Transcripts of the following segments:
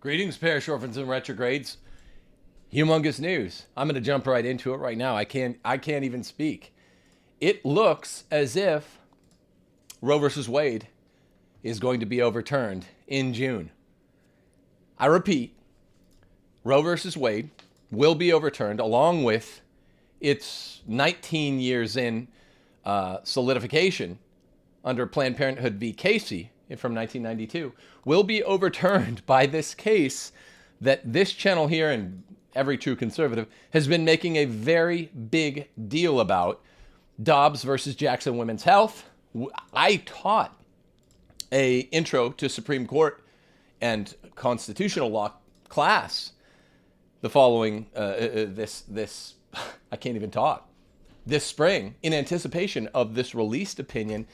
Greetings, parish orphans and retrogrades. Humongous news. I'm going to jump right into it right now. I can't even speak. It looks as if Roe versus Wade is going to be overturned in June. I repeat, Roe versus Wade will be overturned along with its 19 years in solidification under Planned Parenthood v. Casey from 1992 will be overturned by this case that this channel here and every true conservative has been making a very big deal about. Dobbs versus Jackson Women's Health. I taught a intro to Supreme Court and constitutional law class the following this I can't even talk this spring in anticipation of this released opinion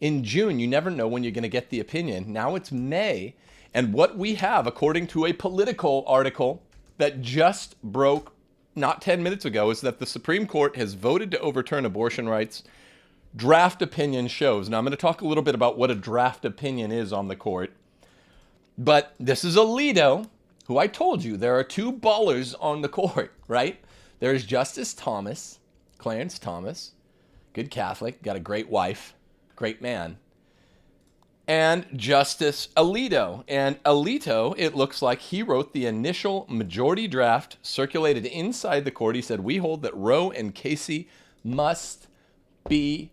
in June. You never know when you're going to get the opinion. Now it's May, and what we have, according to a Politico article that just broke not 10 minutes ago, is that the Supreme Court has voted to overturn abortion rights. Draft opinion shows. Now I'm going to talk a little bit about what a draft opinion is on the court. But this is Alito, who I told you there are two ballers on the court, right? There's Justice Thomas, Clarence Thomas, good Catholic, got a great wife, great man, and Justice Alito. And Alito, it looks like he wrote the initial majority draft circulated inside the court. He said, "We hold that Roe and Casey must be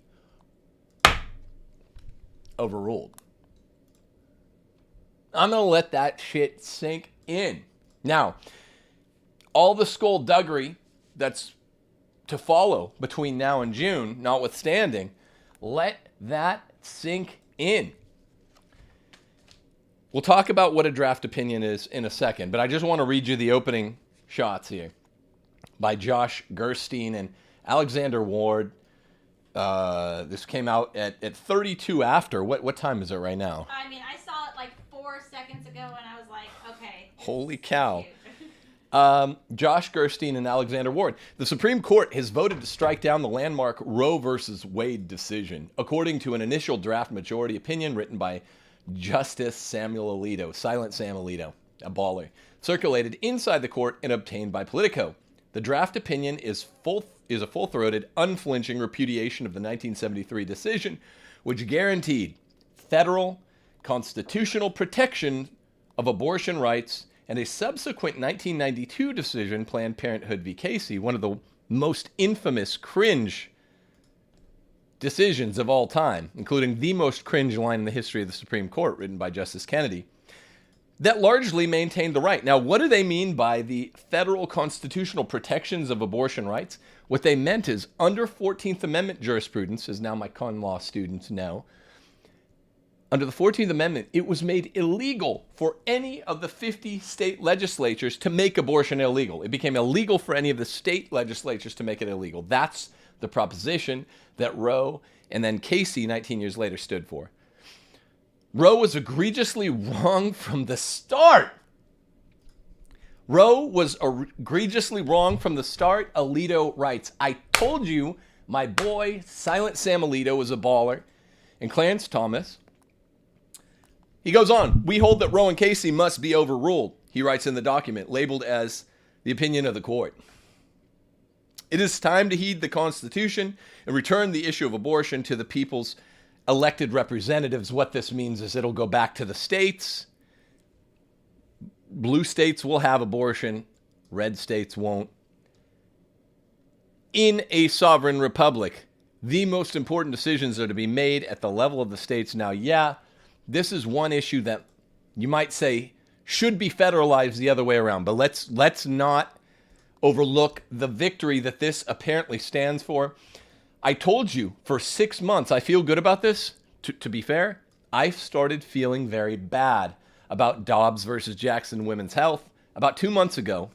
overruled." I'm going to let that shit sink in. Now, all the skullduggery that's to follow between now and June, notwithstanding, let that sink in. We'll talk about what a draft opinion is in a second, but I just want to read you the opening shots here by Josh Gerstein and Alexander Ward. This came out at 32 after. What time is it right now? I mean, I saw it like 4 seconds ago, and I was like, okay. Holy cow. Josh Gerstein and Alexander Ward. The Supreme Court has voted to strike down the landmark Roe versus Wade decision, according to an initial draft majority opinion written by Justice Samuel Alito, Silent Sam Alito, a baller, circulated inside the court and obtained by Politico. The draft opinion is a full-throated, unflinching repudiation of the 1973 decision, which guaranteed federal constitutional protection of abortion rights, and a subsequent 1992 decision, Planned Parenthood v. Casey, one of the most infamous cringe decisions of all time, including the most cringe line in the history of the Supreme Court, written by Justice Kennedy, that largely maintained the right. Now, what do they mean by the federal constitutional protections of abortion rights? What they meant is, under 14th Amendment jurisprudence, as now my con law students know, under the 14th Amendment, it was made illegal for any of the 50 state legislatures to make abortion illegal. It became illegal for any of the state legislatures to make it illegal. That's the proposition that Roe and then Casey 19 years later stood for. Roe was egregiously wrong from the start. Roe was egregiously wrong from the start, Alito writes. I told you my boy Silent Sam Alito was a baller, and Clarence Thomas. He goes on, "We hold that Roe and Casey must be overruled," he writes in the document, labeled as the opinion of the court. "It is time to heed the Constitution and return the issue of abortion to the people's elected representatives." What this means is it'll go back to the states. Blue states will have abortion. Red states won't. In a sovereign republic, the most important decisions are to be made at the level of the states. Now, yeah, this is one issue that you might say should be federalized the other way around, but let's not overlook the victory that this apparently stands for. I told you for 6 months, I feel good about this. To be fair, I started feeling very bad about Dobbs versus Jackson Women's Health about 2 months ago,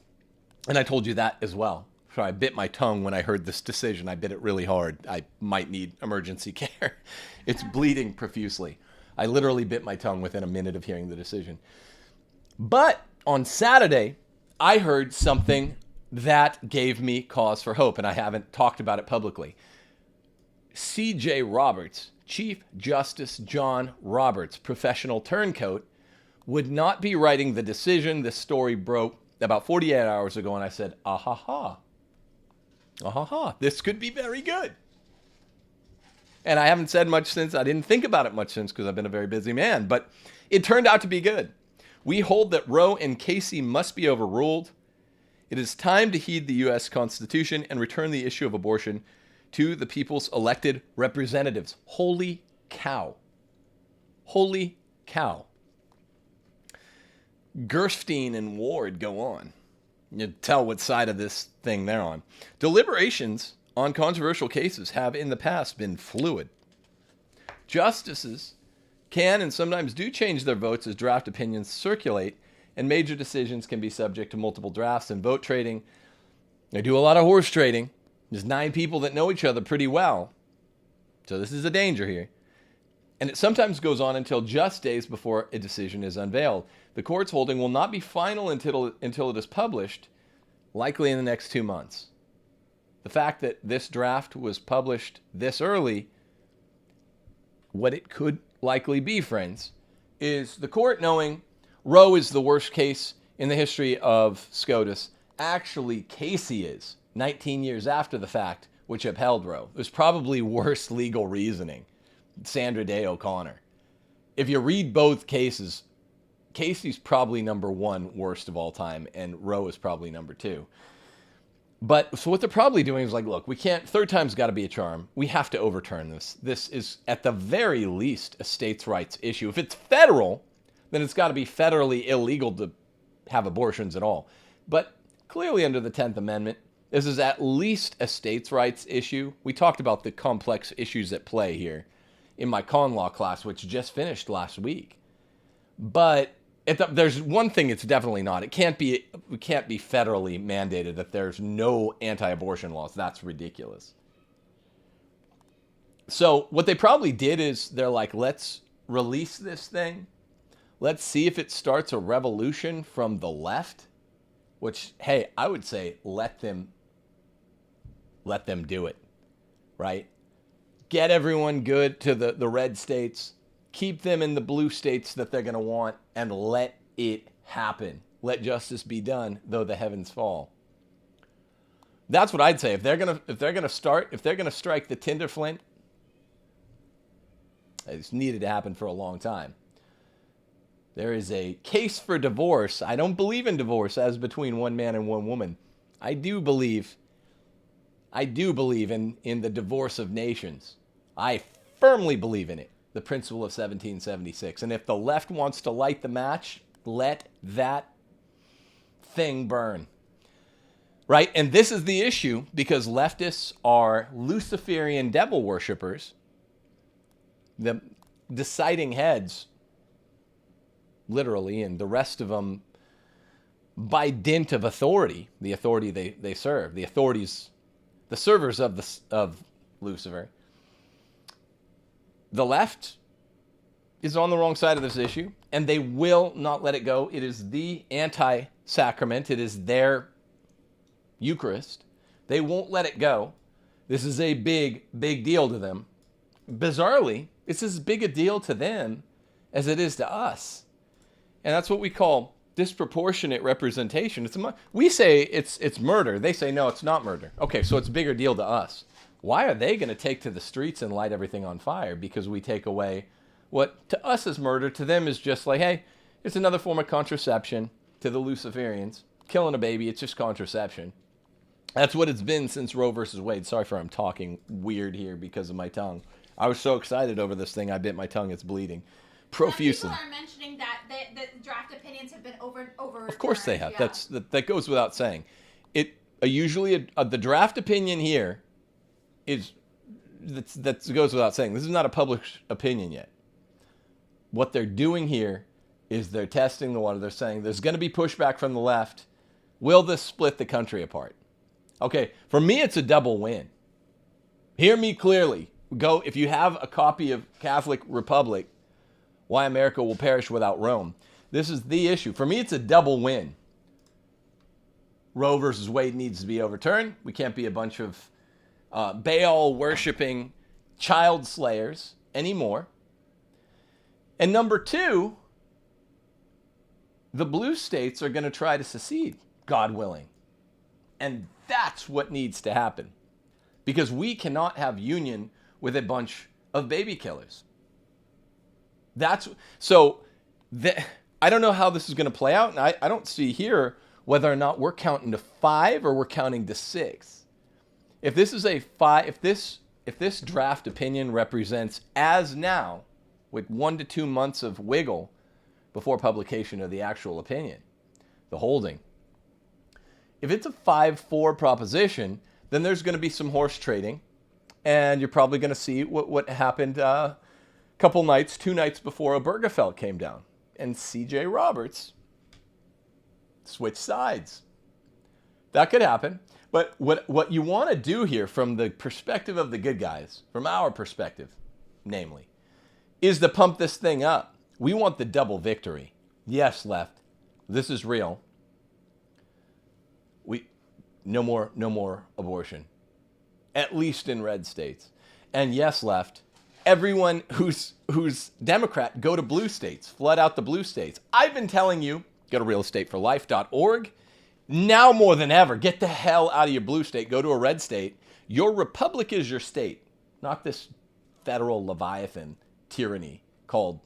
and I told you that as well. So I bit my tongue when I heard this decision. I bit it really hard. I might need emergency care. It's bleeding profusely. I literally bit my tongue within a minute of hearing the decision. But on Saturday, I heard something that gave me cause for hope, and I haven't talked about it publicly. C.J. Roberts, Chief Justice John Roberts, professional turncoat, would not be writing the decision. This story broke about 48 hours ago, and I said, ah ha ha, this could be very good. And I haven't said much since. I didn't think about it much since because I've been a very busy man, but it turned out to be good. We hold that Roe and Casey must be overruled. It is time to heed the U.S. Constitution and return the issue of abortion to the people's elected representatives. Holy cow. Holy cow. Gerstein and Ward go on. You tell what side of this thing they're on. Deliberations on controversial cases have in the past been fluid. Justices can and sometimes do change their votes as draft opinions circulate, and major decisions can be subject to multiple drafts and vote trading. They do a lot of horse trading. There's 9 people that know each other pretty well. So this is a danger here. And it sometimes goes on until just days before a decision is unveiled. The court's holding will not be final until it is published, likely in the next 2 months. The fact that this draft was published this early, what it could likely be, friends, is the court knowing Roe is the worst case in the history of SCOTUS. Actually, Casey is, 19 years after the fact, which upheld Roe. There's probably worse legal reasoning. Sandra Day O'Connor. If you read both cases, Casey's probably number 1 worst of all time, and Roe is probably number 2. But so what they're probably doing is like, look, we can't, third time's got to be a charm. We have to overturn this. This is at the very least a states' rights issue. If it's federal, then it's got to be federally illegal to have abortions at all. But clearly under the 10th Amendment, this is at least a states' rights issue. We talked about the complex issues at play here in my con law class, which just finished last week. But there's one thing it's definitely not. It can't be federally mandated that there's no anti-abortion laws. That's ridiculous. So what they probably did is they're like, let's release this thing. Let's see if it starts a revolution from the left, which, hey, I would say let them do it, right? Get everyone good to the red states. Keep them in the blue states that they're going to want, and let it happen. Let justice be done, though the heavens fall. That's what I'd say. If they're gonna strike the tinder flint, it's needed to happen for a long time. There is a case for divorce. I don't believe in divorce as between one man and one woman. I do believe in the divorce of nations. I firmly believe in it. The principle of 1776. And if the left wants to light the match, let that thing burn. Right? And this is the issue because leftists are Luciferian devil worshippers. The deciding heads, literally, and the rest of them by dint of authority, the authority they serve, the authorities, the servers of Lucifer. The left is on the wrong side of this issue, and they will not let it go. It is the anti-sacrament. It is their Eucharist. They won't let it go. This is a big, big deal to them. Bizarrely, it's as big a deal to them as it is to us. And that's what we call disproportionate representation. We say it's murder. They say, no, it's not murder. Okay, so it's a bigger deal to us. Why are they going to take to the streets and light everything on fire? Because we take away what to us is murder, to them is just like, hey, it's another form of contraception to the Luciferians. Killing a baby, it's just contraception. That's what it's been since Roe versus Wade. Sorry for I'm talking weird here because of my tongue. I was so excited over this thing, I bit my tongue. It's bleeding profusely. People are mentioning that the draft opinions have been over. Of course they have. Yeah. That goes without saying. The draft opinion here that goes without saying. This is not a published opinion yet. What they're doing here is they're testing the water. They're saying there's going to be pushback from the left. Will this split the country apart? Okay, for me, it's a double win. Hear me clearly. Go, if you have a copy of Catholic Republic, Why America Will Perish Without Rome, this is the issue. For me, it's a double win. Roe versus Wade needs to be overturned. We can't be a bunch of Baal-worshipping child slayers anymore. And number two, the blue states are going to try to secede, God willing. And that's what needs to happen. Because we cannot have union with a bunch of baby killers. I don't know how this is going to play out, and I don't see here whether or not we're counting to 5 or we're counting to 6. If this is a 5, if this draft opinion represents as now, with 1 to 2 months of wiggle before publication of the actual opinion, the holding. If it's a 5-4 proposition, then there's going to be some horse trading, and you're probably going to see what happened 2 nights before Obergefell came down, and C.J. Roberts switched sides. That could happen. But what you want to do here from the perspective of the good guys, from our perspective, namely, is to pump this thing up. We want the double victory. Yes, left. This is real. No more abortion. At least in red states. And yes, left. Everyone who's Democrat, go to blue states. Flood out the blue states. I've been telling you, go to realestateforlife.org. Now more than ever, get the hell out of your blue state. Go to a red state. Your republic is your state, not this federal leviathan tyranny called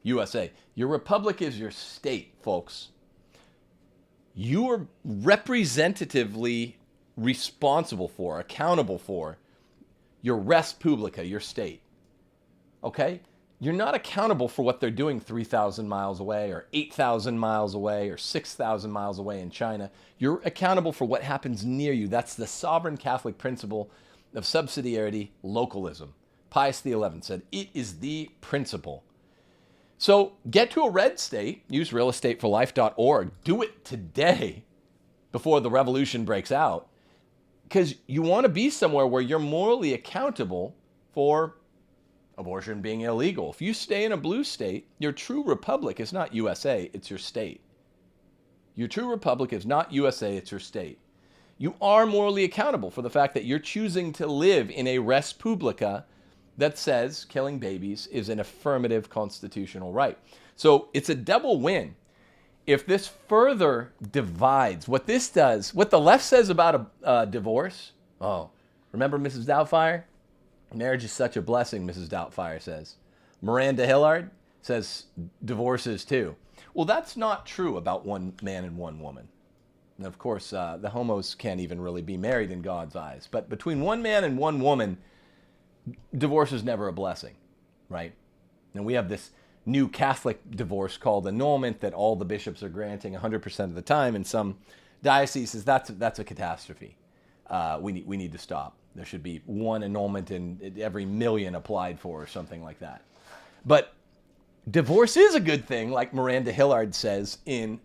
USA. Your republic is your state, folks. You are representatively responsible for, accountable for your res publica, your state. Okay? You're not accountable for what they're doing 3,000 miles away or 8,000 miles away or 6,000 miles away in China. You're accountable for what happens near you. That's the sovereign Catholic principle of subsidiarity, localism. Pius XI said, it is the principle. So get to a red state, use realestateforlife.org. Do it today before the revolution breaks out, because you want to be somewhere where you're morally accountable for abortion being illegal. If you stay in a blue state, your true republic is not USA, it's your state. Your true republic is not USA, it's your state. You are morally accountable for the fact that you're choosing to live in a res publica that says killing babies is an affirmative constitutional right. So it's a double win. If this further divides, what this does, what the left says about a divorce, remember Mrs. Doubtfire? Marriage is such a blessing, Mrs. Doubtfire says. Miranda Hillard says divorces too. Well, that's not true about one man and one woman. And of course, the homos can't even really be married in God's eyes. But between one man and one woman, divorce is never a blessing, right? And we have this new Catholic divorce called enrollment that all the bishops are granting 100% of the time. In some dioceses, that's a catastrophe. We need to stop. There should be one annulment in every million applied for or something like that. But divorce is a good thing, like Miranda Hillard says in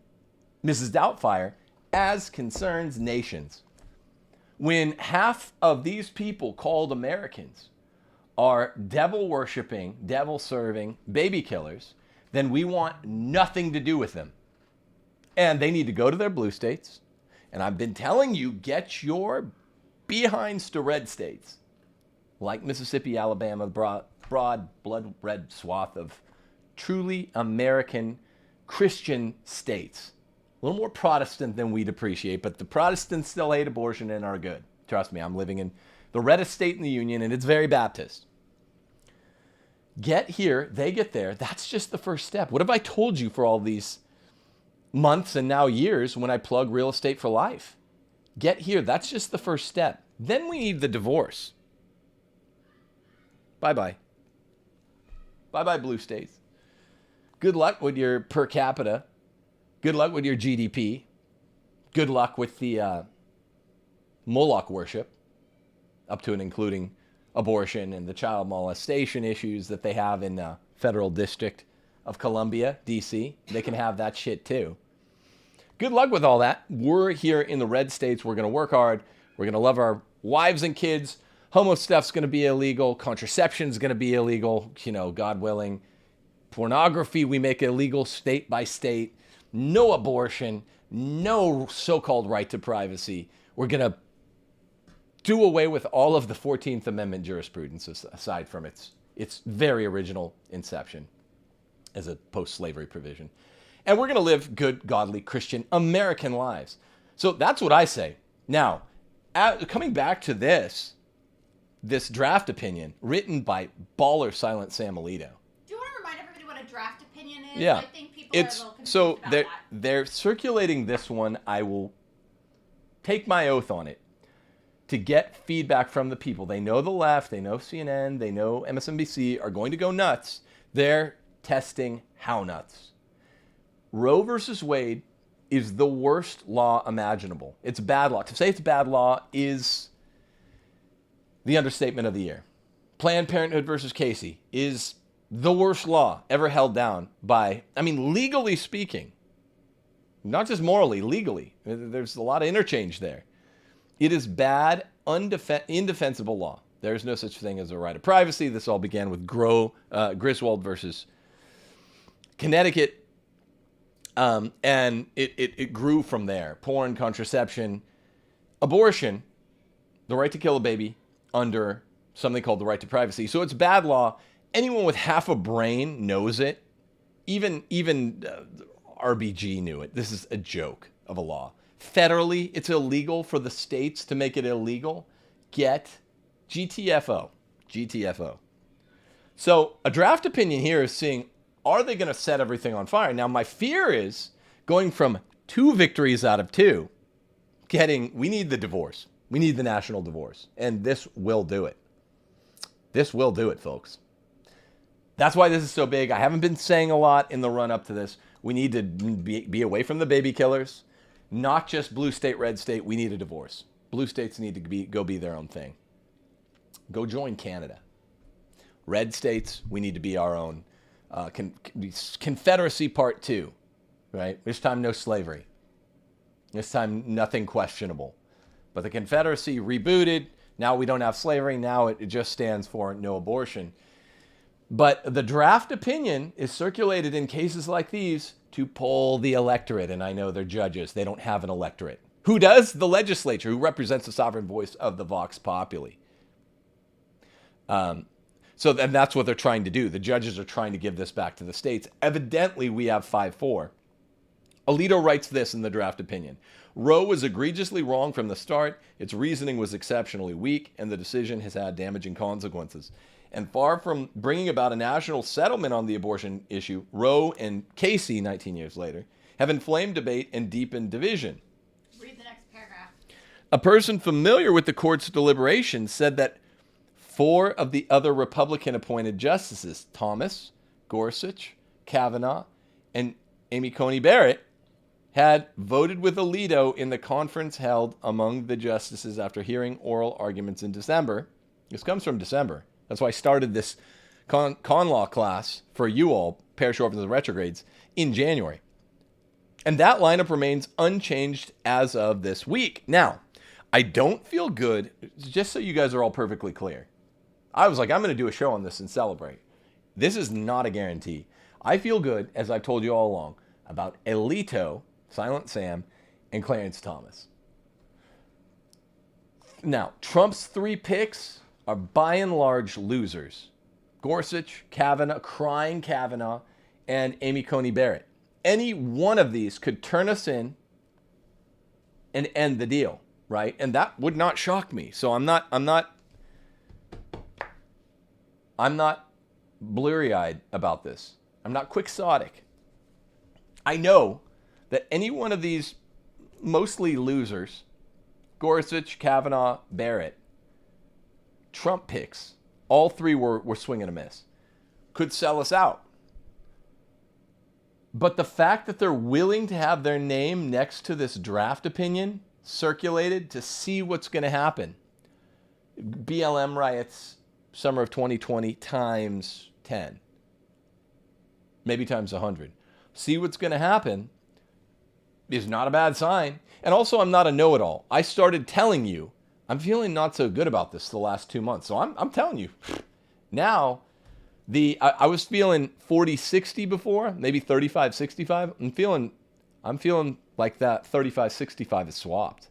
Mrs. Doubtfire, as concerns nations. When half of these people called Americans are devil-worshipping, devil-serving baby killers, then we want nothing to do with them. And they need to go to their blue states. And I've been telling you, get your behinds to red states, like Mississippi, Alabama, broad, blood-red swath of truly American Christian states. A little more Protestant than we'd appreciate, but the Protestants still hate abortion and are good. Trust me, I'm living in the reddest state in the Union, and it's very Baptist. Get here, they get there. That's just the first step. What have I told you for all these months and now years when I plug Real Estate for Life? Get here, that's just the first step. Then we need the divorce. Bye-bye. Bye-bye, blue states. Good luck with your per capita. Good luck with your GDP. Good luck with the Moloch worship, up to and including abortion and the child molestation issues that they have in the Federal District of Columbia, D.C. They can have that shit too. Good luck with all that. We're here in the red states. We're going to work hard. We're going to love our wives and kids. Homo stuff's going to be illegal. Contraception's going to be illegal, God willing. Pornography, we make illegal state by state. No abortion. No so-called right to privacy. We're going to do away with all of the 14th Amendment jurisprudence aside from its very original inception as a post-slavery provision. And we're going to live good, godly, Christian, American lives. So that's what I say. Now, coming back to this draft opinion written by baller Silent Sam Alito. Do you want to remind everybody what a draft opinion is? Yeah. I think people are a little confused about that. They're circulating this one. I will take my oath on it to get feedback from the people. They know the left, they know CNN, they know MSNBC are going to go nuts. They're testing how nuts. Roe versus Wade is the worst law imaginable. It's bad law. To say it's bad law is the understatement of the year. Planned Parenthood versus Casey is the worst law ever held down by, legally speaking, not just morally, legally. There's a lot of interchange there. It is bad, indefensible law. There's no such thing as a right of privacy. This all began with Griswold versus Connecticut. And it grew from there. Porn, contraception, abortion, the right to kill a baby under something called the right to privacy. So it's bad law. Anyone with half a brain knows it. Even RBG knew it. This is a joke of a law. Federally, it's illegal for the states to make it illegal. Get GTFO. GTFO. So a draft opinion here is seeing, are they going to set everything on fire? Now, my fear is going from 2 victories out of 2, we need the divorce. We need the national divorce. And this will do it. This will do it, folks. That's why this is so big. I haven't been saying a lot in the run up to this. We need to be away from the baby killers. Not just blue state, red state. We need a divorce. Blue states need to go be their own thing. Go join Canada. Red states, we need to be our own. Confederacy Part 2, right? This time, no slavery. This time, nothing questionable. But the Confederacy rebooted. Now we don't have slavery. Now it just stands for no abortion. But the draft opinion is circulated in cases like these to poll the electorate. And I know they're judges. They don't have an electorate. Who does? The legislature, who represents the sovereign voice of the Vox Populi. So then that's what they're trying to do. The judges are trying to give this back to the states. Evidently, we have 5-4. Alito writes this in the draft opinion. Roe was egregiously wrong from the start. Its reasoning was exceptionally weak, and the decision has had damaging consequences. And far from bringing about a national settlement on the abortion issue, Roe and Casey, 19 years later, have inflamed debate and deepened division. Read the next paragraph. A person familiar with the court's deliberations said that 4 of the other Republican-appointed justices, Thomas, Gorsuch, Kavanaugh, and Amy Coney Barrett, had voted with Alito in the conference held among the justices after hearing oral arguments in December. This comes from December. That's why I started this con law class for you all, parish orphans and retrogrades, in January. And that lineup remains unchanged as of this week. Now, I don't feel good, just so you guys are all perfectly clear. I was like, I'm going to do a show on this and celebrate. This is not a guarantee. I feel good, as I've told you all along, about Alito, Silent Sam, and Clarence Thomas. Now, Trump's 3 picks are by and large losers. Gorsuch, Kavanaugh, crying Kavanaugh, and Amy Coney Barrett. Any one of these could turn us in and end the deal, right? And that would not shock me. So I'm not blurry-eyed about this. I'm not quixotic. I know that any one of these mostly losers, Gorsuch, Kavanaugh, Barrett, Trump picks, all 3 were swing and a miss, could sell us out. But the fact that they're willing to have their name next to this draft opinion circulated to see what's going to happen. BLM riots, summer of 2020 times 10. Maybe times 100. See what's going to happen is not a bad sign. And also, I'm not a know-it-all. I started telling you, I'm feeling not so good about this the last 2 months. So I'm telling you, now, I was feeling 40-60 before, maybe 35-65. I'm feeling like that 35-65 is swapped.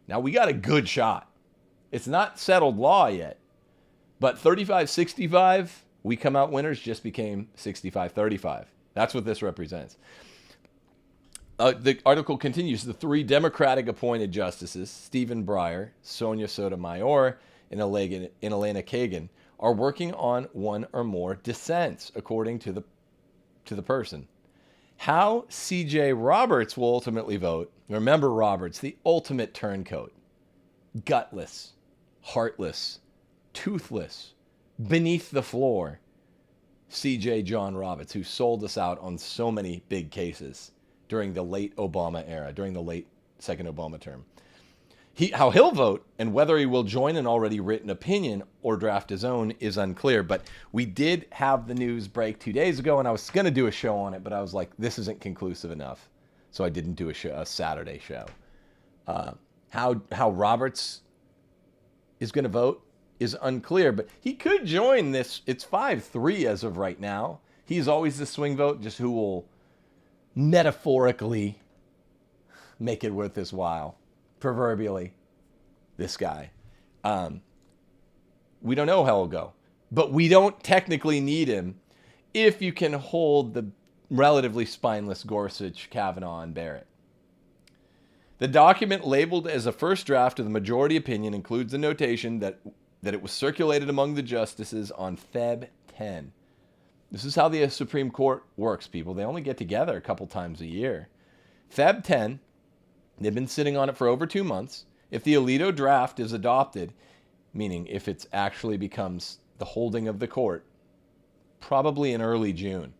Now, we got a good shot. It's not settled law yet. But 35-65, we come out winners, just became 65-35. That's what this represents. The article continues. The 3 Democratic appointed justices, Stephen Breyer, Sonia Sotomayor, and Elena Kagan, are working on one or more dissents, according to the person. How C.J. Roberts will ultimately vote, remember Roberts, the ultimate turncoat, gutless, heartless, toothless, beneath the floor, C.J. John Roberts, who sold us out on so many big cases during the late Obama era, during the late second Obama term. How he'll vote and whether he will join an already written opinion or draft his own is unclear. But we did have the news break 2 days ago, and I was going to do a show on it, but I was like, this isn't conclusive enough. So I didn't do a Saturday show. How Roberts is going to vote is unclear, but he could join this. It's 5-3 as of right now. He's always the swing vote, just who will metaphorically make it worth his while. Proverbially, this guy. We don't know how it'll go, but we don't technically need him if you can hold the relatively spineless Gorsuch, Kavanaugh, and Barrett. The document labeled as a first draft of the majority opinion includes the notation that it was circulated among the justices on Feb 10. This is how the Supreme Court works, people. They only get together a couple times a year. Feb 10. They've been sitting on it for over 2 months. If the Alito draft is adopted, meaning if it actually becomes the holding of the court, probably in early June.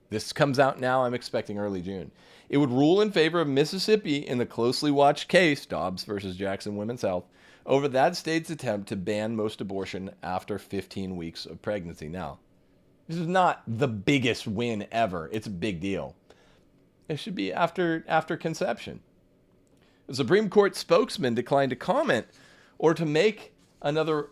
This comes out now, I'm expecting early June. It would rule in favor of Mississippi in the closely watched case, Dobbs versus Jackson Women's Health, over that state's attempt to ban most abortion after 15 weeks of pregnancy. Now, this is not the biggest win ever. It's a big deal. It should be after conception. The Supreme Court spokesman declined to comment or to make another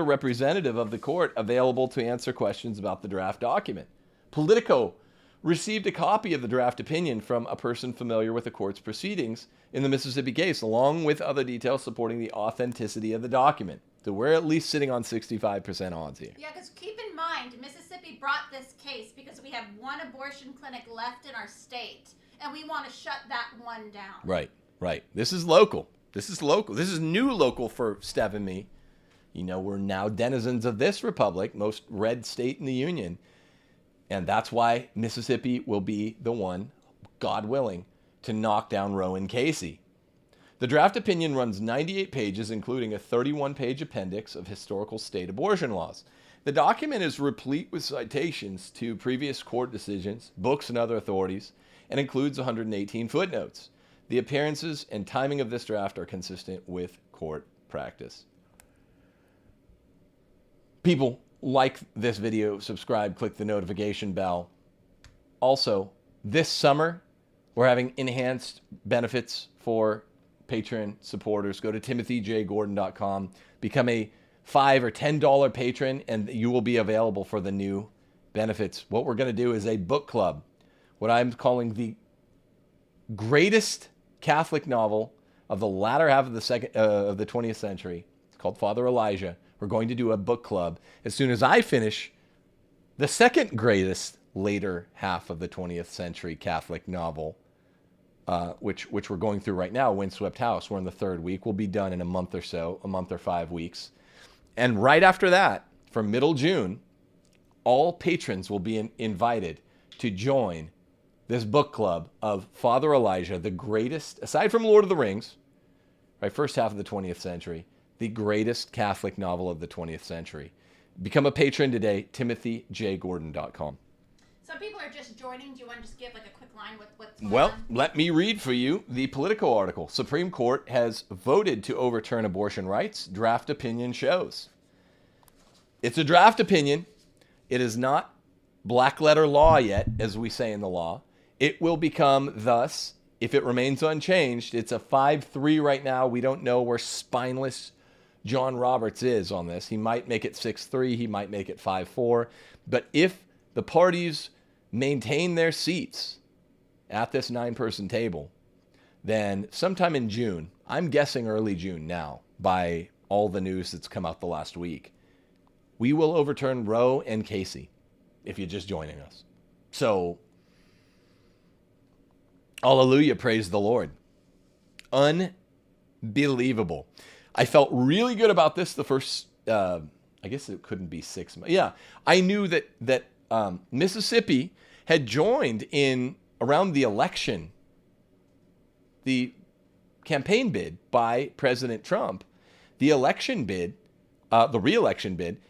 representative of the court available to answer questions about the draft document. Politico received a copy of the draft opinion from a person familiar with the court's proceedings in the Mississippi case, along with other details supporting the authenticity of the document. So we're at least sitting on 65% odds here. Yeah, because keep in mind, Mississippi brought this case because we have one abortion clinic left in our state, and we want to shut that one down. Right. This is local. This is new local for Steph and me. You know, we're now denizens of this republic, most red state in the union. And that's why Mississippi will be the one, God willing, to knock down Roe and Casey. The draft opinion runs 98 pages, including a 31-page appendix of historical state abortion laws. The document is replete with citations to previous court decisions, books, and other authorities, and includes 118 footnotes. The appearances and timing of this draft are consistent with court practice. People, like this video, subscribe, click the notification bell. Also, this summer, we're having enhanced benefits for Patreon supporters. Go to timothyjgordon.com, become a $5 or $10 patron, and you will be available for the new benefits. What we're going to do is a book club, what I'm calling the greatest Catholic novel of the latter half of the 20th century. It's called Father Elijah. We're going to do a book club as soon as I finish the second greatest later half of the 20th century Catholic novel, which we're going through right now, Windswept House. We're in the 3rd week. We'll be done in a month or 5 weeks. And right after that, from middle June, all patrons will be invited to join this book club of Father Elijah, the greatest, aside from Lord of the Rings, right, first half of the 20th century, the greatest Catholic novel of the 20th century. Become a patron today, timothyjgordon.com. Some people are just joining. Do you want to just give like a quick line with what's going Well, on? let me read for you the Politico article. Supreme Court has voted to overturn abortion rights, draft opinion shows. It's a draft opinion. It is not black letter law yet, as we say in the law. It will become thus, if it remains unchanged, it's a 5-3 right now. We don't know where spineless John Roberts is on this. He might make it 6-3. He might make it 5-4. But if the parties maintain their seats at this 9-person table, then sometime in June, I'm guessing early June now, by all the news that's come out the last week, we will overturn Roe and Casey, if you're just joining us. So, hallelujah, praise the Lord. Unbelievable. I felt really good about this the first, I guess it couldn't be 6 months. Yeah, I knew that Mississippi had joined in around the election, the campaign bid by President Trump, the election bid, the re-election bid.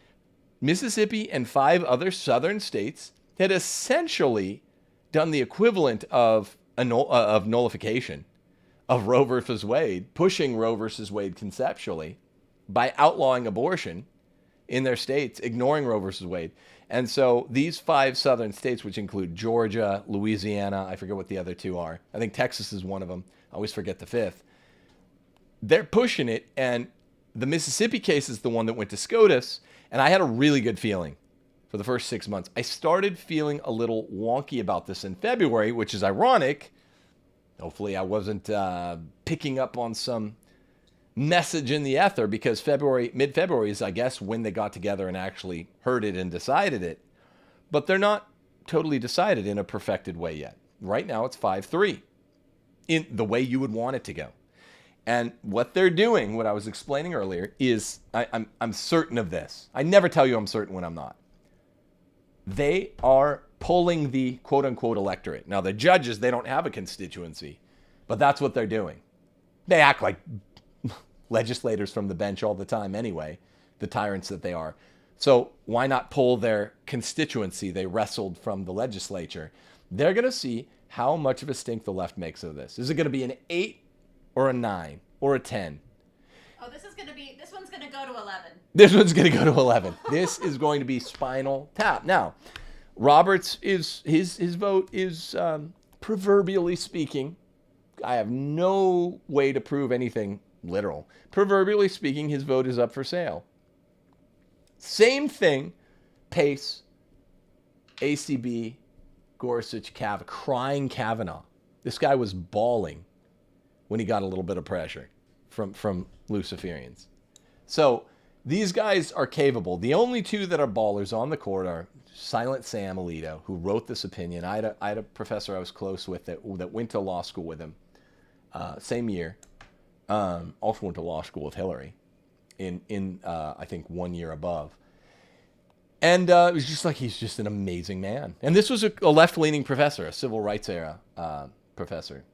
Mississippi and 5 other southern states had essentially done the equivalent of nullification of Roe versus Wade, pushing Roe versus Wade conceptually by outlawing abortion in their states, ignoring Roe versus Wade. And so these 5 southern states, which include Georgia, Louisiana, I forget what the other 2 are. I think Texas is one of them. I always forget the 5th. They're pushing it, and the Mississippi case is the one that went to SCOTUS, and I had a really good feeling for the first 6 months. I started feeling a little wonky about this in February, which is ironic. Hopefully I wasn't picking up on some message in the ether, because mid-February is, I guess, when they got together and actually heard it and decided it. But they're not totally decided in a perfected way yet. Right now it's 5-3 in the way you would want it to go. And what they're doing, what I was explaining earlier, is I'm certain of this. I never tell you I'm certain when I'm not. They are polling the quote-unquote electorate. Now, the judges, they don't have a constituency, but that's what they're doing. They act like legislators from the bench all the time anyway, the tyrants that they are. So why not poll their constituency they wrestled from the legislature? They're going to see how much of a stink the left makes of this. Is it going to be an 8 or a 9 or a 10? Oh, this one's going to go to 11. This one's going to go to 11. This is going to be spinal tap. Now, Roberts his vote is, proverbially speaking, I have no way to prove anything literal. Proverbially speaking, his vote is up for sale. Same thing, Pace, ACB, Gorsuch, crying Kavanaugh. This guy was bawling when he got a little bit of pressure from Luciferians. So these guys are capable. The only 2 that are ballers on the court are Silent Sam Alito, who wrote this opinion. I had a professor I was close with that went to law school with him, same year. Also went to law school with Hillary in I think 1 year above. And it was just like, he's just an amazing man. And this was a left-leaning professor, a civil rights era professor,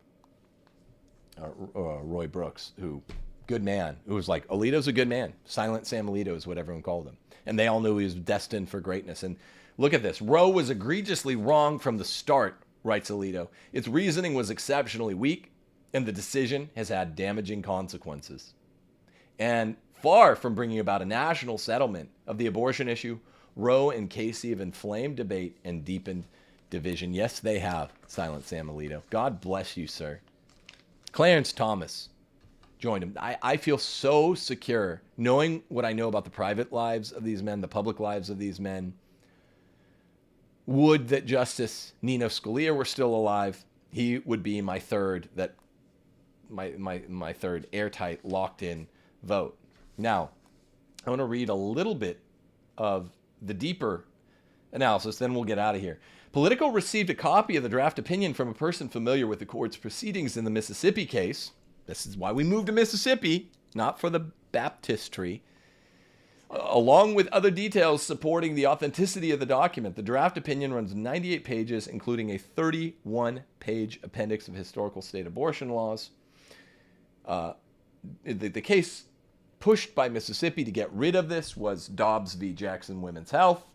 Roy Brooks, who, good man, who was like, Alito's a good man. Silent Sam Alito is what everyone called him. And they all knew he was destined for greatness. And look at this. Roe was egregiously wrong from the start, writes Alito. Its reasoning was exceptionally weak, and the decision has had damaging consequences. And far from bringing about a national settlement of the abortion issue, Roe and Casey have inflamed debate and deepened division. Yes, they have, Silent Sam Alito. God bless you, sir. Clarence Thomas joined him. I feel so secure knowing what I know about the private lives of these men, the public lives of these men. Would that Justice Nino Scalia were still alive, he would be my third third airtight, locked-in vote. Now, I want to read a little bit of the deeper analysis, then we'll get out of here. Politico received a copy of the draft opinion from a person familiar with the court's proceedings in the Mississippi case. This is why we moved to Mississippi, not for the baptistry. Along with other details supporting the authenticity of the document, the draft opinion runs 98 pages, including a 31-page appendix of historical state abortion laws. The case pushed by Mississippi to get rid of this was Dobbs v. Jackson Women's Health.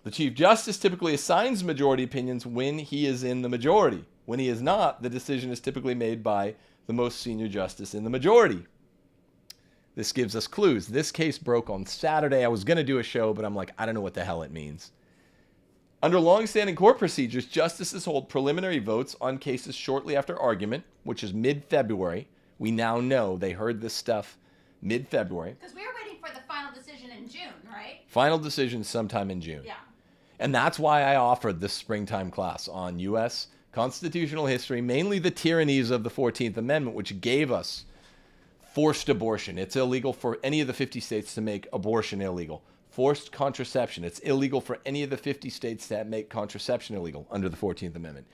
The Chief Justice typically assigns majority opinions when he is in the majority. When he is not, the decision is typically made by the most senior justice in the majority. This gives us clues. This case broke on Saturday. I was going to do a show, but I'm like, I don't know what the hell it means. Under long-standing court procedures, justices hold preliminary votes on cases shortly after argument, which is mid-February. We now know they heard this stuff mid-February. Because we were waiting for the final decision in June, right? Final decision sometime in June. Yeah. And that's why I offered this springtime class on U.S. constitutional history, mainly the tyrannies of the 14th Amendment, which gave us forced abortion. It's illegal for any of the 50 states to make abortion illegal. Forced contraception. It's illegal for any of the 50 states that make contraception illegal under the 14th Amendment.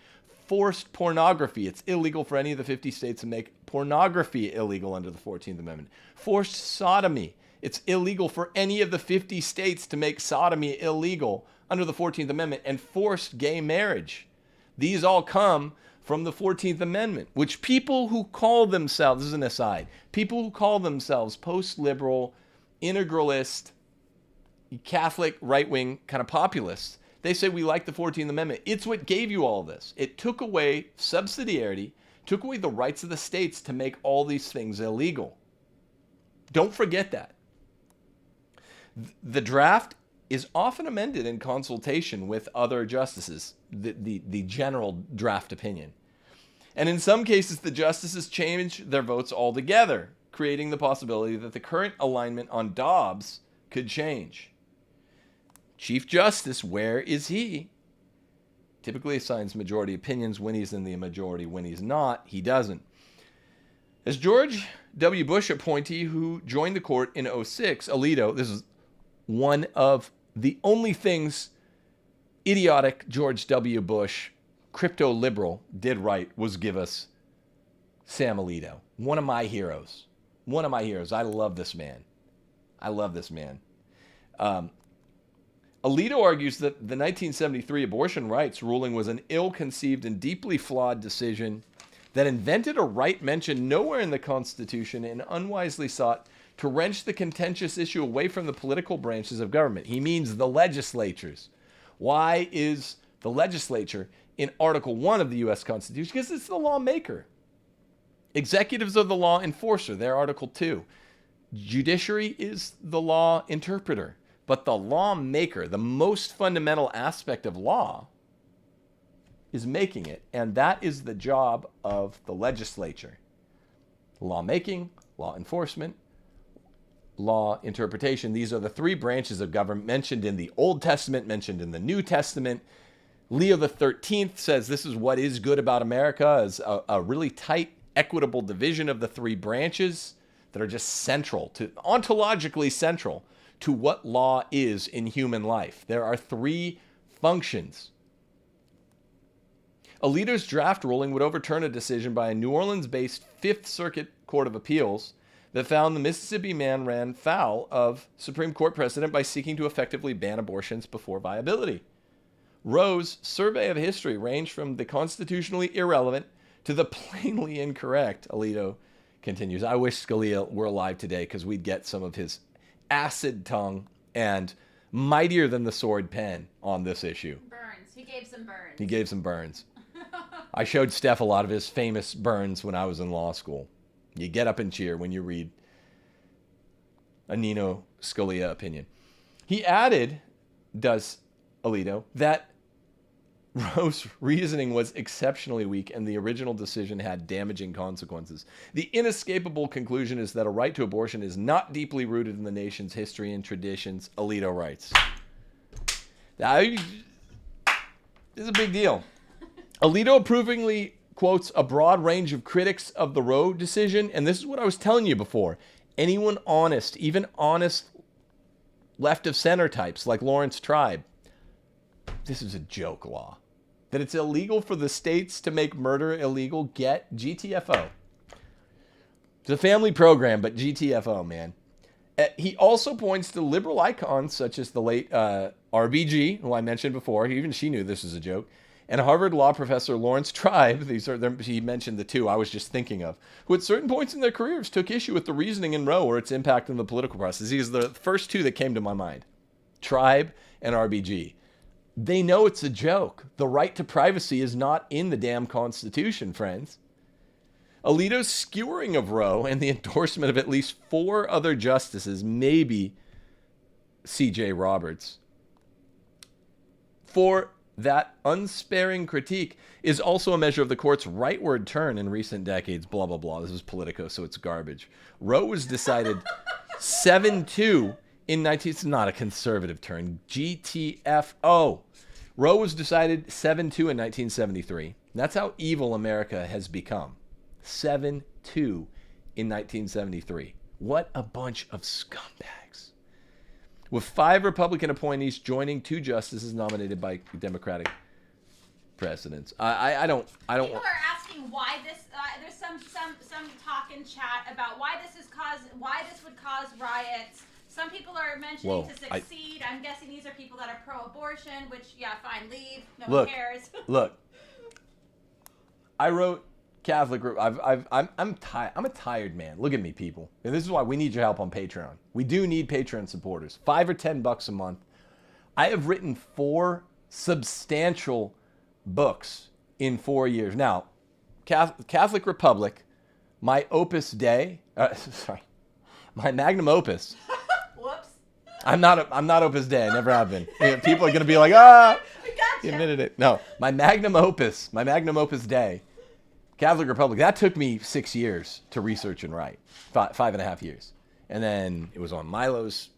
Forced pornography. It's illegal for any of the 50 states to make pornography illegal under the 14th Amendment. Forced sodomy. It's illegal for any of the 50 states to make sodomy illegal under the 14th Amendment. And forced gay marriage. These all come from the 14th Amendment, which people who call themselves, this is an aside, people who call themselves post-liberal, integralist, Catholic, right-wing kind of populists, they say we like the 14th Amendment. It's what gave you all this. It took away subsidiarity, took away the rights of the states to make all these things illegal. Don't forget that. The draft is often amended in consultation with other justices, the general draft opinion. And in some cases, the justices change their votes altogether, creating the possibility that the current alignment on Dobbs could change. Chief Justice, where is he? Typically assigns majority opinions when he's in the majority. When he's not, he doesn't. As George W. Bush appointee who joined the court in 2006, Alito, this is one of the only things idiotic George W. Bush, crypto-liberal, did right was give us Sam Alito. One of my heroes. One of my heroes. I love this man. I love this man. Alito argues that the 1973 abortion rights ruling was an ill-conceived and deeply flawed decision that invented a right mentioned nowhere in the Constitution and unwisely sought to wrench the contentious issue away from the political branches of government. He means the legislatures. Why is the legislature in Article 1 of the U.S. Constitution? Because it's the lawmaker. Executives are the law enforcer. They're Article 2. Judiciary is the law interpreter. But the lawmaker, the most fundamental aspect of law, is making it. And that is the job of the legislature. Lawmaking, law enforcement, law interpretation. These are the three branches of government mentioned in the Old Testament, mentioned in the New Testament. Leo XIII says this is what is good about America, is a really tight, equitable division of the three branches that are just central, ontologically central to what law is in human life. There are three functions. Alito's draft ruling would overturn a decision by a New Orleans-based Fifth Circuit Court of Appeals that found the Mississippi man ran foul of Supreme Court precedent by seeking to effectively ban abortions before viability. Roe's survey of history ranged from the constitutionally irrelevant to the plainly incorrect, Alito continues. I wish Scalia were alive today because we'd get some of his acid tongue and mightier than the sword pen on this issue. Burns. He gave some burns. He gave some burns. I showed Steph a lot of his famous burns when I was in law school. You get up and cheer when you read a Nino Scalia opinion. He added, does Alito, that Roe's reasoning was exceptionally weak and the original decision had damaging consequences. The inescapable conclusion is that a right to abortion is not deeply rooted in the nation's history and traditions, Alito writes. This is a big deal. Alito approvingly quotes a broad range of critics of the Roe decision, and this is what I was telling you before. Anyone honest, even honest left of center types like Lawrence Tribe, this is a joke law. That it's illegal for the states to make murder illegal, get GTFO. It's a family program, but GTFO, man. He also points to liberal icons such as the late RBG, who I mentioned before. Even she knew this was a joke. And Harvard law professor Lawrence Tribe, he mentioned the two I was just thinking of, who at certain points in their careers took issue with the reasoning in Roe or its impact on the political process. These are the first two that came to my mind. Tribe and RBG. They know it's a joke. The right to privacy is not in the damn Constitution, friends. Alito's skewering of Roe and the endorsement of at least 4 other justices, maybe C.J. Roberts, for that unsparing critique is also a measure of the court's rightward turn in recent decades, blah, blah, blah. This is Politico, so it's garbage. Roe was decided 7-2 in 19... It's not a conservative turn. GTFO. Roe was decided 7-2 in 1973. That's how evil America has become. 7-2 in 1973. What a bunch of scumbags. with 5 Republican appointees joining 2 justices nominated by Democratic presidents. I don't. People are asking why this. There's some talk in chat about why this would cause riots. Some people are mentioning to succeed. I'm guessing these are people that are pro-abortion, which fine, leave. No one cares. Look, I wrote Catholic. I'm tired. I'm a tired man. Look at me, people. And this is why we need your help on Patreon. We do need Patreon supporters. $5 or $10 a month. I have written 4 substantial books in 4 years. Now, Catholic Republic, my opus dei, my magnum opus. Whoops. I'm not opus dei. I never have been. People are going to be like, he admitted it. No, my magnum opus dei, Catholic Republic, that took me 6 years to research and write, 5.5 years. And then it was on Milo's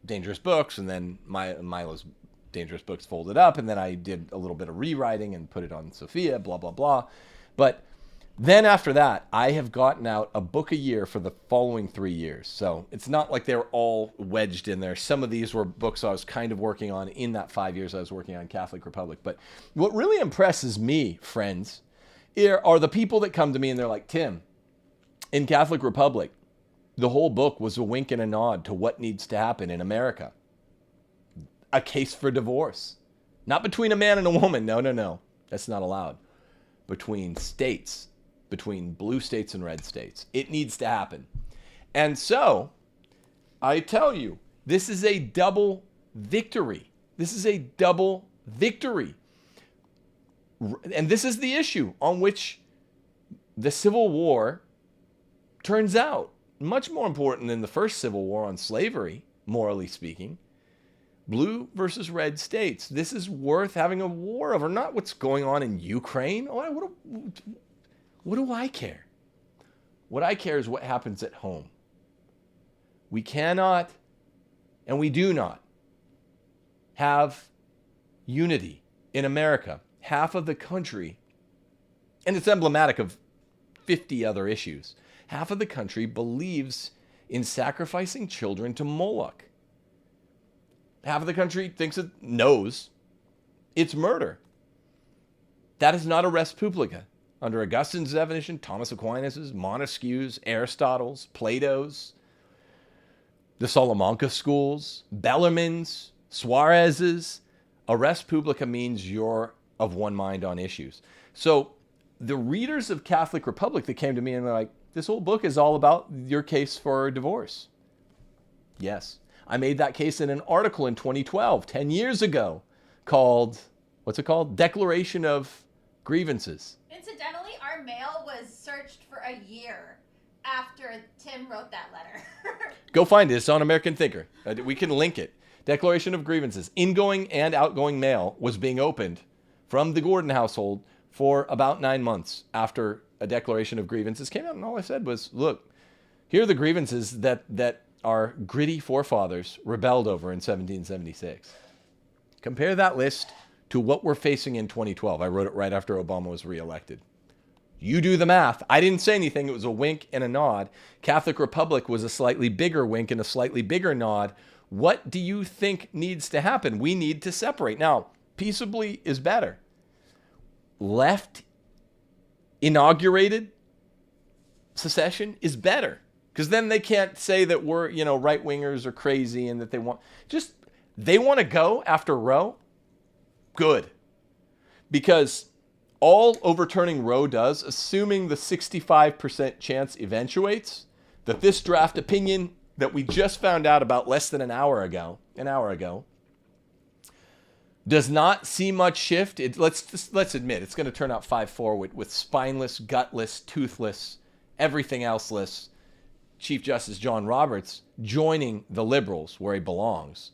Dangerous Books, and then Milo's Dangerous Books folded up, and then I did a little bit of rewriting and put it on Sophia, blah, blah, blah. But then after that, I have gotten out a book a year for the following 3 years. So it's not like they're all wedged in there. Some of these were books I was kind of working on in that 5 years I was working on Catholic Republic. But what really impresses me, friends, are the people that come to me and they're like, Tim, in Catholic Republic, the whole book was a wink and a nod to what needs to happen in America. A case for divorce. Not between a man and a woman. No. That's not allowed. Between states. Between blue states and red states. It needs to happen. And so, I tell you, this is a double victory. This is a double victory. And this is the issue on which the Civil War turns out. Much more important than the first Civil War on slavery, morally speaking. Blue versus red states. This is worth having a war over, not what's going on in Ukraine. What do I care? What I care is what happens at home. We cannot, and we do not, have unity in America. Half of the country, and it's emblematic of 50 other issues, half of the country believes in sacrificing children to Moloch. Half of the country knows it's murder. That is not a res publica. Under Augustine's definition, Thomas Aquinas's, Montesquieu's, Aristotle's, Plato's, the Salamanca schools, Bellarmine's, Suarez's, a res publica means you're of one mind on issues. So the readers of Catholic Republic that came to me and they're like, this whole book is all about your case for divorce. Yes. I made that case in an article in 2012, 10 years ago, called, what's it called? Declaration of Grievances. Incidentally, our mail was searched for a year after Tim wrote that letter. Go find it. It's on American Thinker. We can link it. Declaration of Grievances. Ingoing and outgoing mail was being opened from the Gordon household for about 9 months after a Declaration of Grievances came out. And all I said was, look, here are the grievances that our gritty forefathers rebelled over in 1776. Compare that list to what we're facing in 2012. I wrote it right after Obama was reelected. You do the math. I didn't say anything. It was a wink and a nod. Catholic Republic was a slightly bigger wink and a slightly bigger nod. What do you think needs to happen? We need to separate. Now, peaceably is better. Left inaugurated secession is better. Because then they can't say that we're, right-wingers are crazy and that they want to go after Roe. Good. Because all overturning Roe does, assuming the 65% chance eventuates, that this draft opinion that we just found out about less than an hour ago, does not see much shift. Let's admit, it's going to turn out 5-4 with spineless, gutless, toothless, everything else-less Chief Justice John Roberts joining the liberals where he belongs.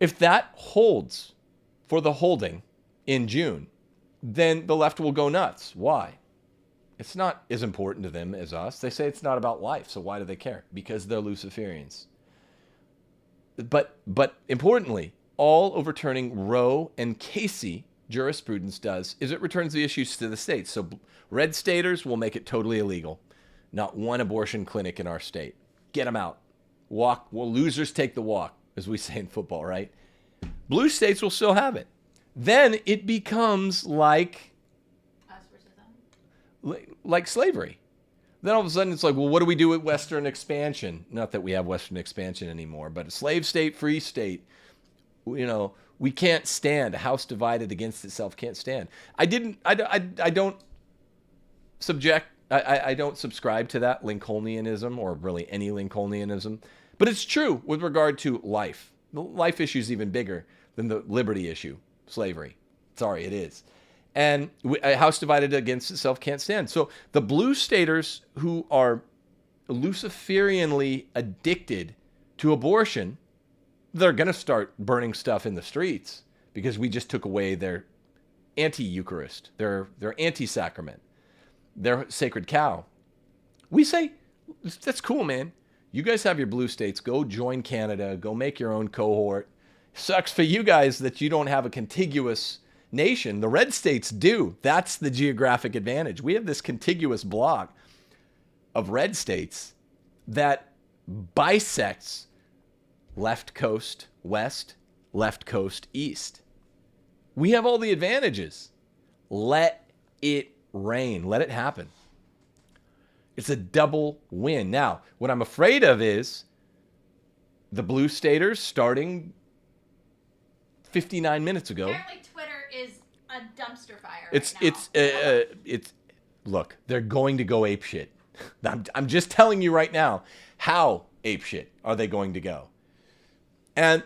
If that holds for the holding in June, then the left will go nuts. Why? It's not as important to them as us. They say it's not about life, so why do they care? Because they're Luciferians. But importantly, all overturning Roe and Casey jurisprudence does is it returns the issues to the states. So red staters will make it totally illegal. Not one abortion clinic in our state. Get them out. losers take the walk, as we say in football, right? Blue states will still have it. Then it becomes like slavery. Then all of a sudden it's like, well, what do we do with Western expansion? Not that we have Western expansion anymore, but a slave state, free state, we can't stand. A house divided against itself can't stand. I don't subscribe to that Lincolnianism, or really any Lincolnianism, but it's true with regard to life. The life issue is even bigger than the liberty issue, slavery. Sorry, it is. And a house divided against itself can't stand. So the blue staters who are Luciferianly addicted to abortion, they're going to start burning stuff in the streets because we just took away their anti-Eucharist, their anti-sacrament, their sacred cow. We say, that's cool, man. You guys have your blue states. Go join Canada. Go make your own cohort. Sucks for you guys that you don't have a contiguous nation. The red states do. That's the geographic advantage. We have this contiguous block of red states that bisects left coast west, left coast east. We have all the advantages. Let it rain. Let it happen. It's a double win. Now, what I'm afraid of is the blue staters starting 59 minutes ago. Apparently Twitter is a dumpster fire look, they're going to go apeshit. I'm just telling you right now, how apeshit are they going to go? And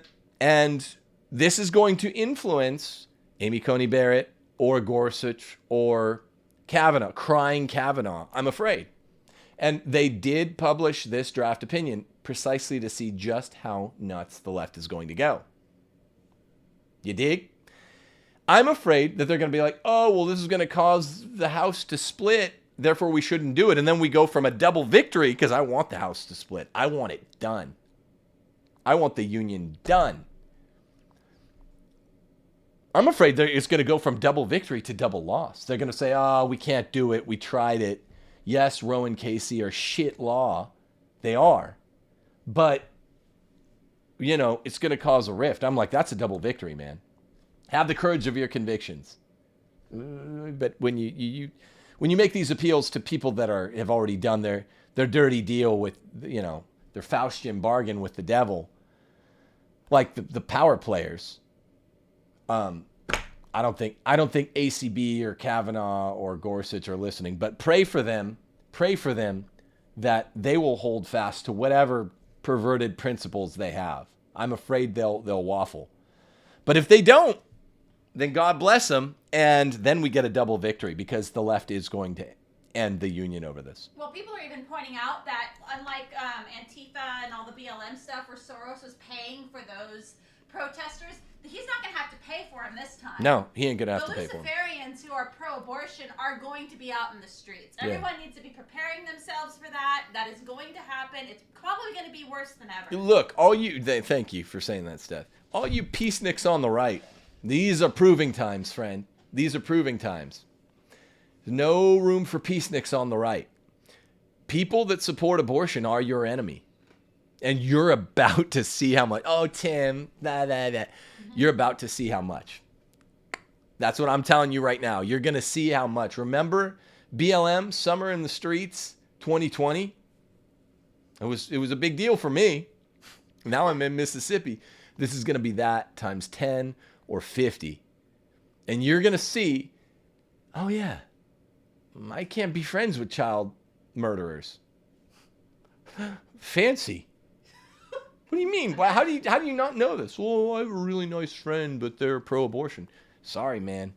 this is going to influence Amy Coney Barrett or Gorsuch or Kavanaugh, crying Kavanaugh, I'm afraid. And they did publish this draft opinion precisely to see just how nuts the left is going to go. You dig? I'm afraid that they're going to be like, oh, well, this is going to cause the House to split, therefore we shouldn't do it. And then we go from a double victory, because I want the House to split. I want it done. I want the union done. I'm afraid it's going to go from double victory to double loss. They're going to say, oh, we can't do it. We tried it. Yes, Roe and Casey are shit law. They are. But, it's going to cause a rift. I'm like, that's a double victory, man. Have the courage of your convictions. But when you make these appeals to people that have already done their dirty deal with, their Faustian bargain with the devil, like the power players, I don't think ACB or Kavanaugh or Gorsuch are listening, but pray for them that they will hold fast to whatever perverted principles they have. I'm afraid they'll waffle. But if they don't, then God bless them, and then we get a double victory because the left is going to end the union over this. Well, people are even pointing out that unlike Antifa and all the BLM stuff where Soros was paying for those protesters, he's not going to have to pay for them this time. No, he ain't going to have to pay for them. The Luciferians who are pro-abortion are going to be out in the streets. Everyone needs to be preparing themselves for that. That is going to happen. It's probably going to be worse than ever. Look, thank you for saying that, Steph. All you peaceniks on the right, these are proving times, friend. These are proving times. There's no room for peaceniks on the right. People that support abortion are your enemy. And you're about to see how much. Oh, Tim, You're about to see how much. That's what I'm telling you right now. You're going to see how much. Remember BLM, Summer in the Streets, 2020? It was a big deal for me. Now I'm in Mississippi. This is going to be that times 10 or 50. And you're going to see, oh yeah, I can't be friends with child murderers. Fancy. What do you mean? How do you not know this? Well, I have a really nice friend, but they're pro-abortion. Sorry, man.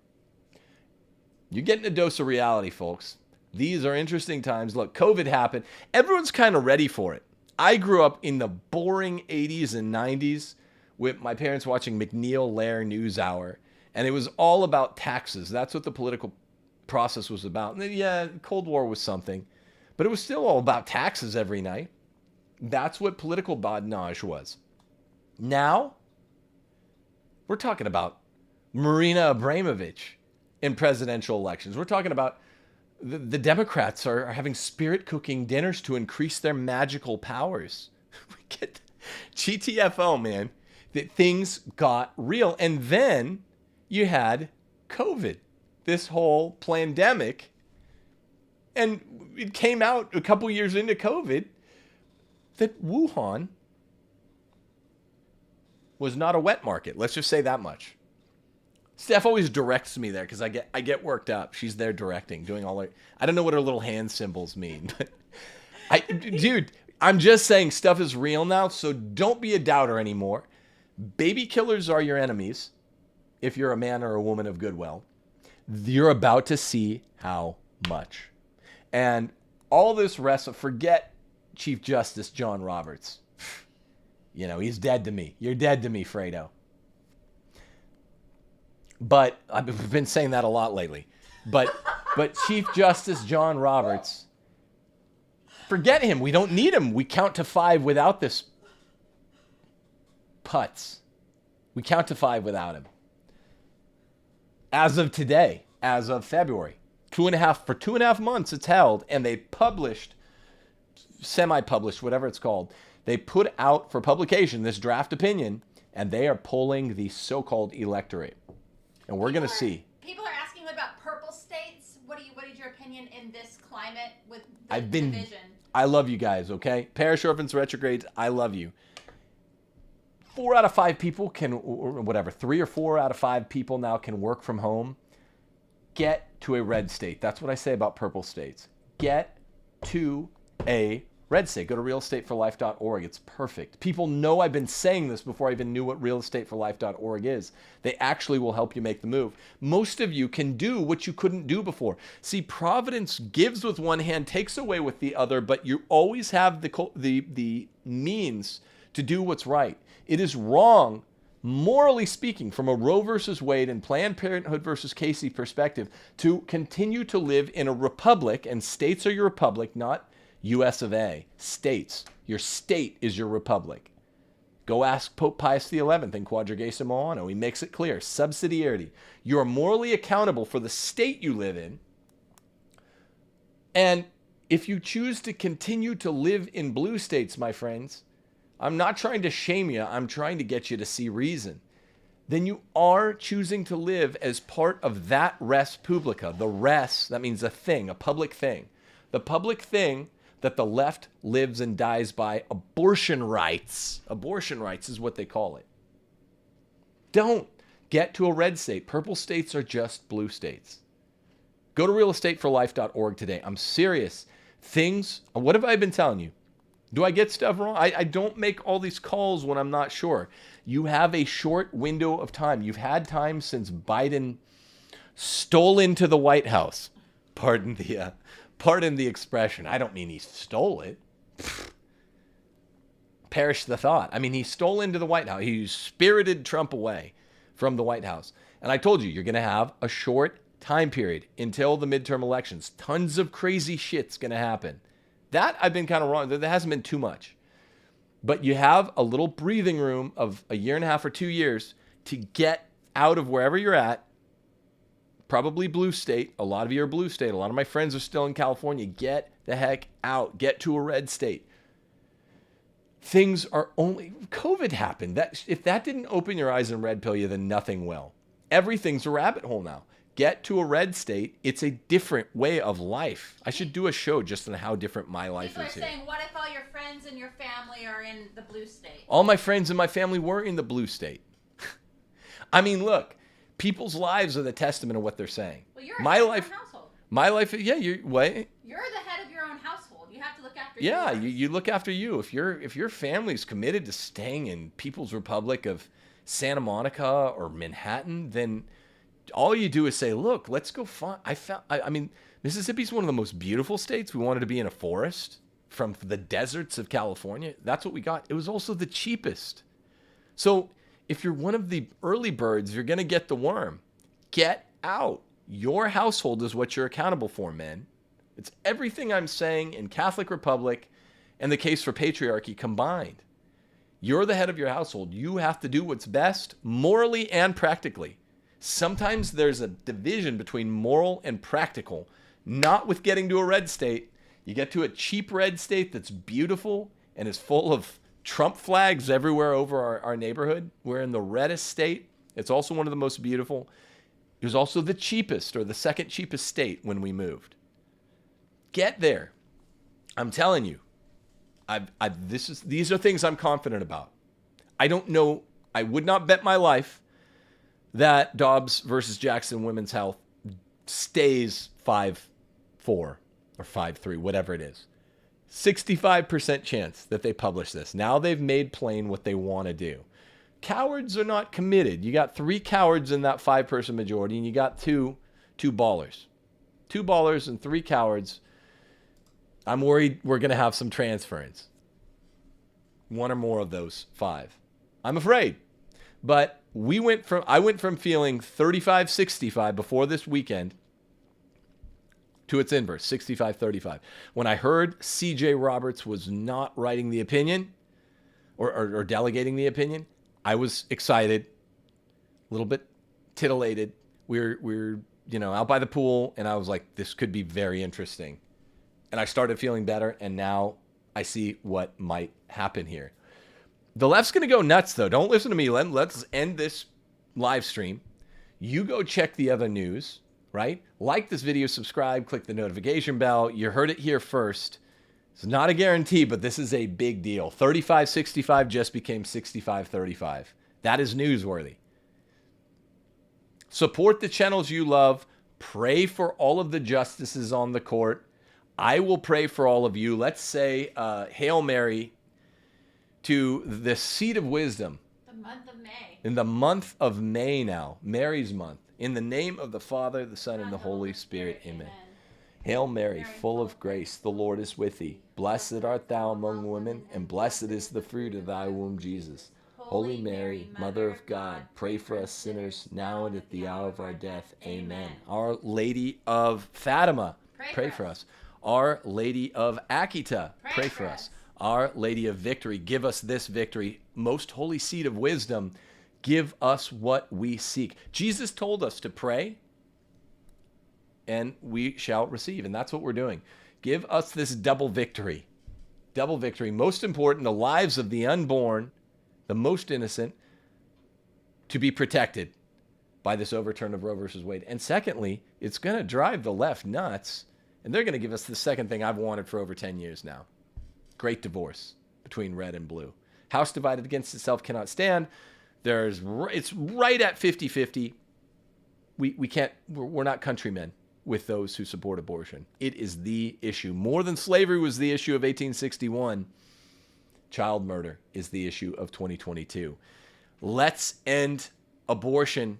You're getting a dose of reality, folks. These are interesting times. Look, COVID happened. Everyone's kind of ready for it. I grew up in the boring 80s and 90s with my parents watching McNeil Lehrer NewsHour, and it was all about taxes. That's what the political process was about. And then, yeah, Cold War was something, but it was still all about taxes every night. That's what political badinage was. Now, we're talking about Marina Abramovich in presidential elections. We're talking about the Democrats are having spirit cooking dinners to increase their magical powers. Get GTFO, man. That things got real. And then you had COVID, this whole pandemic. And it came out a couple years into COVID that Wuhan was not a wet market. Let's just say that much. Steph always directs me there because I get worked up. She's there directing, doing all her... I don't know what her little hand symbols mean. But dude, I'm just saying stuff is real now, so don't be a doubter anymore. Baby killers are your enemies if you're a man or a woman of goodwill. You're about to see how much. And all this rest of... Forget Chief Justice John Roberts. You know, he's dead to me. You're dead to me, Fredo. But I've been saying that a lot lately. But Chief Justice John Roberts, forget him. We don't need him. We count to 5 without this putz. We count to 5 without him. As of today, as of February, for 2.5 months it's held, and they published, semi-published, whatever it's called. They put out for publication this draft opinion, and they are polling the so-called electorate. And we're going to see. People are asking what about purple states? What is your opinion in this climate with the division? I love you guys, okay? Parish orphans, retrogrades, I love you. 4 out of 5 people can, or whatever, 3 or 4 out of 5 people now can work from home. Get to a red state. That's what I say about purple states. Get to a red state. Go to realestateforlife.org. It's perfect. People know I've been saying this before I even knew what realestateforlife.org is. They actually will help you make the move. Most of you can do what you couldn't do before. See, Providence gives with one hand, takes away with the other, but you always have the means to do what's right. It is wrong, morally speaking, from a Roe versus Wade and Planned Parenthood versus Casey perspective, to continue to live in a republic, and states are your republic, not U.S. of A. States. Your state is your republic. Go ask Pope Pius XI in Quadragesimo Anno. He makes it clear. Subsidiarity. You are morally accountable for the state you live in. And if you choose to continue to live in blue states, my friends, I'm not trying to shame you. I'm trying to get you to see reason. Then you are choosing to live as part of that res publica. The res, that means a thing, a public thing. The public thing that the left lives and dies by, abortion rights. Abortion rights is what they call it. Don't get to a red state. Purple states are just blue states. Go to realestateforlife.org today. I'm serious. What have I been telling you? Do I get stuff wrong? I don't make all these calls when I'm not sure. You have a short window of time. You've had time since Biden stole into the White House. Pardon the expression. I don't mean he stole it. Perish the thought. I mean, he stole into the White House. He spirited Trump away from the White House. And I told you, you're going to have a short time period until the midterm elections. Tons of crazy shit's going to happen. That I've been kind of wrong. There hasn't been too much. But you have a little breathing room of 1.5 years or 2 years to get out of wherever you're at. Probably blue state. A lot of you are blue state. A lot of my friends are still in California. Get the heck out. Get to a red state. Things are only... COVID happened. If that didn't open your eyes and red pill you, then nothing will. Everything's a rabbit hole now. Get to a red state. It's a different way of life. I should do a show just on how different my life is here. People are saying, what if all your friends and your family are in the blue state? All my friends and my family were in the blue state. I mean, look. People's lives are the testament of what they're saying. Well, you're my life, your own household. My life, yeah. You're the head of your own household. You have to look after. Yeah, you look after you. If your family's committed to staying in People's Republic of Santa Monica or Manhattan, then all you do is say, "Look, let's go find." I mean, Mississippi's one of the most beautiful states. We wanted to be in a forest from the deserts of California. That's what we got. It was also the cheapest. So. If you're one of the early birds, you're going to get the worm. Get out. Your household is what you're accountable for, men. It's everything I'm saying in Catholic Republic and the case for patriarchy combined. You're the head of your household. You have to do what's best morally and practically. Sometimes there's a division between moral and practical, not with getting to a red state. You get to a cheap red state that's beautiful and is full of Trump flags everywhere over our neighborhood. We're in the reddest state. It's also one of the most beautiful. It was also the cheapest or the second cheapest state when we moved. Get there. I'm telling you. These are things I'm confident about. I don't know. I would not bet my life that Dobbs versus Jackson Women's Health stays 5-4 or 5-3, whatever it is. 65% chance that they publish this. Now they've made plain what they want to do. Cowards are not committed. You got 3 cowards in that 5-person majority, and you got two ballers. 2 ballers and 3 cowards. I'm worried we're going to have some transference. 1 or more of those 5. I'm afraid. But I went from feeling 35-65 before this weekend to its inverse, 65-35. When I heard C.J. Roberts was not writing the opinion or delegating the opinion, I was excited, a little bit titillated. We're out by the pool, and I was like, this could be very interesting. And I started feeling better, and now I see what might happen here. The left's going to go nuts, though. Don't listen to me. Let's end this live stream. You go check the other news, right? Like this video, subscribe, click the notification bell. You heard it here first. It's not a guarantee, but this is a big deal. 35-65 just became 65-35. That is newsworthy. Support the channels you love. Pray for all of the justices on the court. I will pray for all of you. Let's say Hail Mary to the seat of wisdom. The month of May. In the month of May now, Mary's month. In the name of the Father, the Son, and the Holy Spirit. Amen. Hail Mary, full of grace, the Lord is with thee. Blessed art thou among women, and blessed is the fruit of thy womb, Jesus. Holy Mary, Mother of God, pray for us sinners, now and at the hour of our death. Amen. Our Lady of Fatima, pray for us. Our Lady of Akita, pray for us. Our Lady of Victory, give us this victory. Most holy seat of wisdom, give us what we seek. Jesus told us to pray, and we shall receive. And that's what we're doing. Give us this double victory. Double victory. Most important, the lives of the unborn, the most innocent, to be protected by this overturn of Roe versus Wade. And secondly, it's going to drive the left nuts. And they're going to give us the second thing I've wanted for over 10 years now. Great divorce between red and blue. House divided against itself cannot stand. It's right at 50-50. We're not countrymen with those who support abortion. It is the issue. More than slavery was the issue of 1861, child murder is the issue of 2022. Let's end abortion.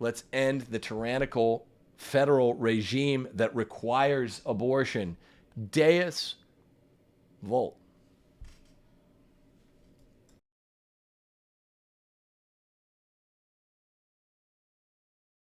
Let's end the tyrannical federal regime that requires abortion. Deus Volt.